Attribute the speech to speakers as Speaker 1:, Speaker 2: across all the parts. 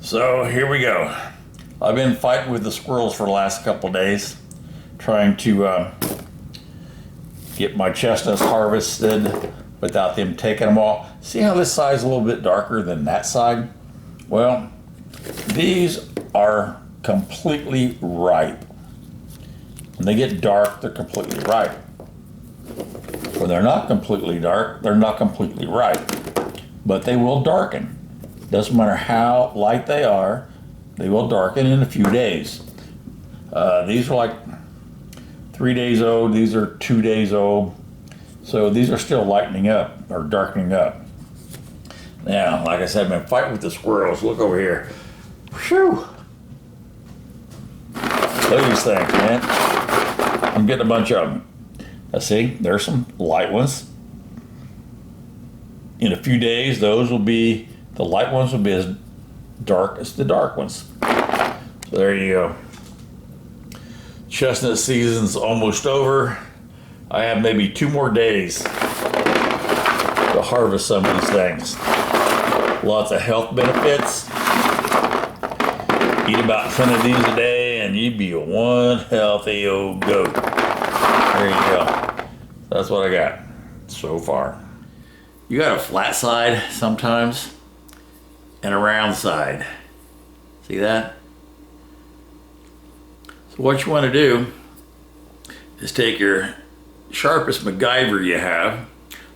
Speaker 1: So here we go. I've been fighting with the squirrels for the last couple of days, trying to get my chestnuts harvested without them taking them all. See how this side's a little bit darker than that side? Well, these are completely ripe. When they get dark, they're completely ripe. When they're not completely dark, they're not completely ripe, but they will darken. Doesn't matter how light they are, they will darken in a few days. These are like 3 days old, these are 2 days old. So these are still lightening up or darkening up. Now, like I said, I've been fighting with the squirrels. Look over here. Whew. Look at these things, man. I'm getting a bunch of them. Let's see, there's some light ones. In a few days, the light ones will be as dark as the dark ones. So there you go. Chestnut season's almost over. I have maybe 2 more days to harvest some of these things. Lots of health benefits. Eat about 10 of these a day and you'd be one healthy old goat. There you go. That's what I got so far. You got a flat side sometimes and a round side. See that? So what you want to do is take your sharpest MacGyver you have.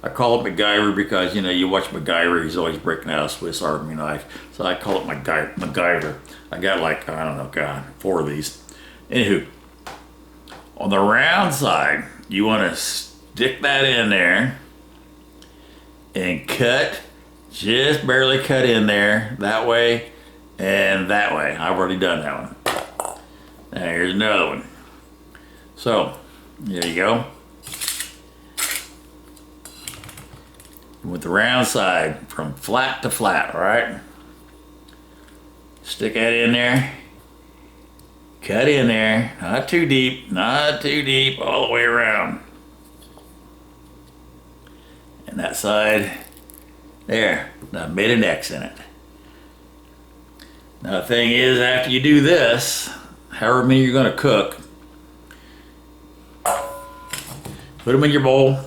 Speaker 1: I call it MacGyver because, you know, you watch MacGyver, he's always breaking out a Swiss Army knife. So I call it MacGyver. I got like, I don't know, God, 4 of these. Anywho, on the round side, you want to stick that in there and cut, just barely cut in there, that way and that way. I've already done that one. Now here's another one. So, there you go. With the round side, from flat to flat, all right? Stick that in there. Cut in there, not too deep, all the way around. And that side, there, I made an X in it. Now the thing is, after you do this, however many you're gonna cook, put them in your bowl,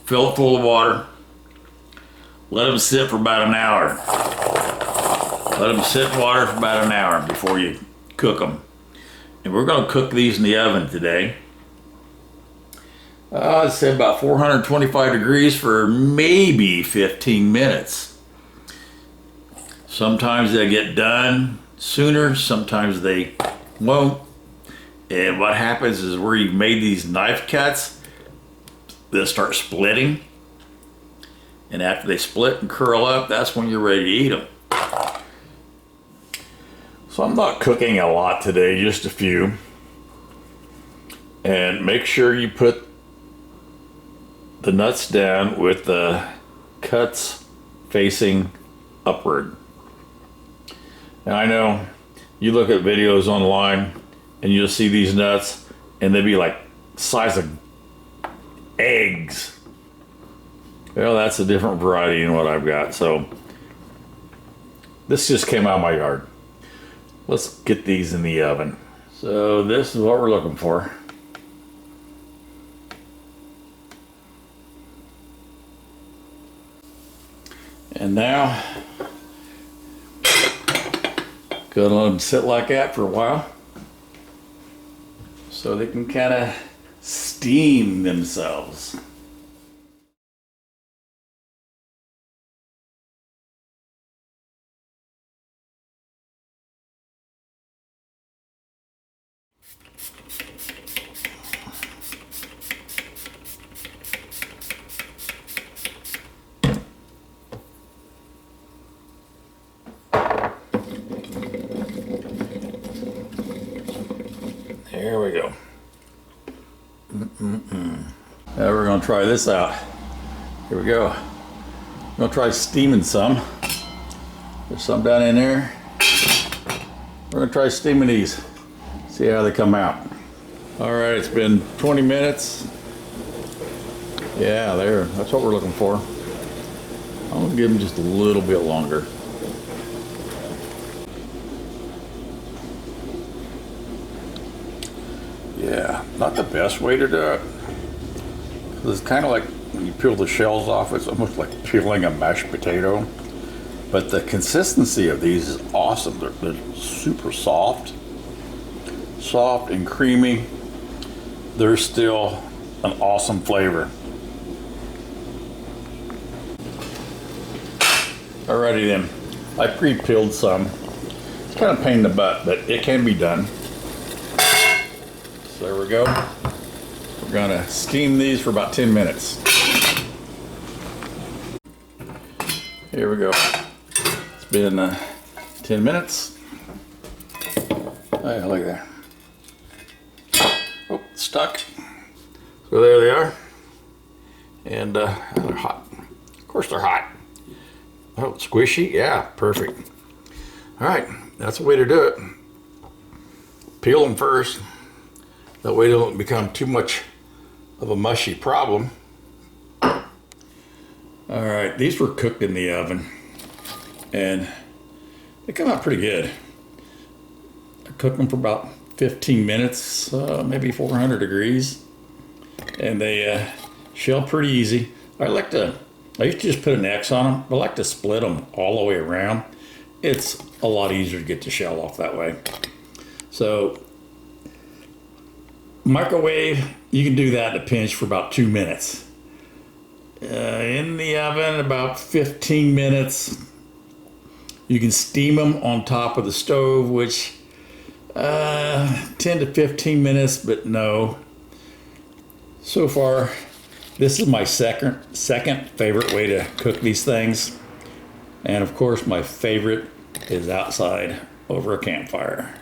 Speaker 1: fill it full of water, let them sit for about an hour. Let them sit in water for about an hour before you cook them. And we're gonna cook these in the oven today. I'd say about 425 degrees for maybe 15 minutes. Sometimes they get done sooner, sometimes they won't. And what happens is where you've made these knife cuts, they'll start splitting. And after they split and curl up, that's when you're ready to eat them. So I'm not cooking a lot today, just a few. And make sure you put the nuts down with the cuts facing upward. And I know you look at videos online and you'll see these nuts and they'll be like size of eggs. Well, that's a different variety than what I've got. So this just came out of my yard. Let's get these in the oven. So this is what we're looking for. And now, gonna let them sit like that for a while so they can kind of steam themselves. There we go. Now we're gonna try this out. Here we go. I'm gonna try steaming some. There's some down in there. We're gonna try steaming these. See how they come out. All right, it's been 20 minutes. Yeah, there, that's what we're looking for. I'm gonna give them just a little bit longer. Yeah, not the best way to do it. It's kind of like when you peel the shells off, it's almost like peeling a mashed potato. But the consistency of these is awesome. They're super soft and creamy. They're still an awesome flavor. Alrighty then, I pre-peeled some. It's kind of a pain in the butt, but it can be done. So there we go. We're gonna steam these for about 10 minutes. Here we go. It's been 10 minutes. Oh, look at that. Oh, stuck. So there they are. And they're hot. Of course they're hot. Oh, squishy? Yeah, perfect. All right, that's the way to do it. Peel them first. That way they don't become too much of a mushy problem. All right, these were cooked in the oven and they come out pretty good. I cooked them for about 15 minutes, maybe 400 degrees, and they shell pretty easy. I used to just put an X on them, but I like to split them all the way around. It's a lot easier to get the shell off that way. So microwave, you can do that in a pinch for about 2 minutes. In the oven, about 15 minutes. You can steam them on top of the stove, which 10 to 15 minutes, but no. So far, this is my second favorite way to cook these things. And of course, my favorite is outside over a campfire.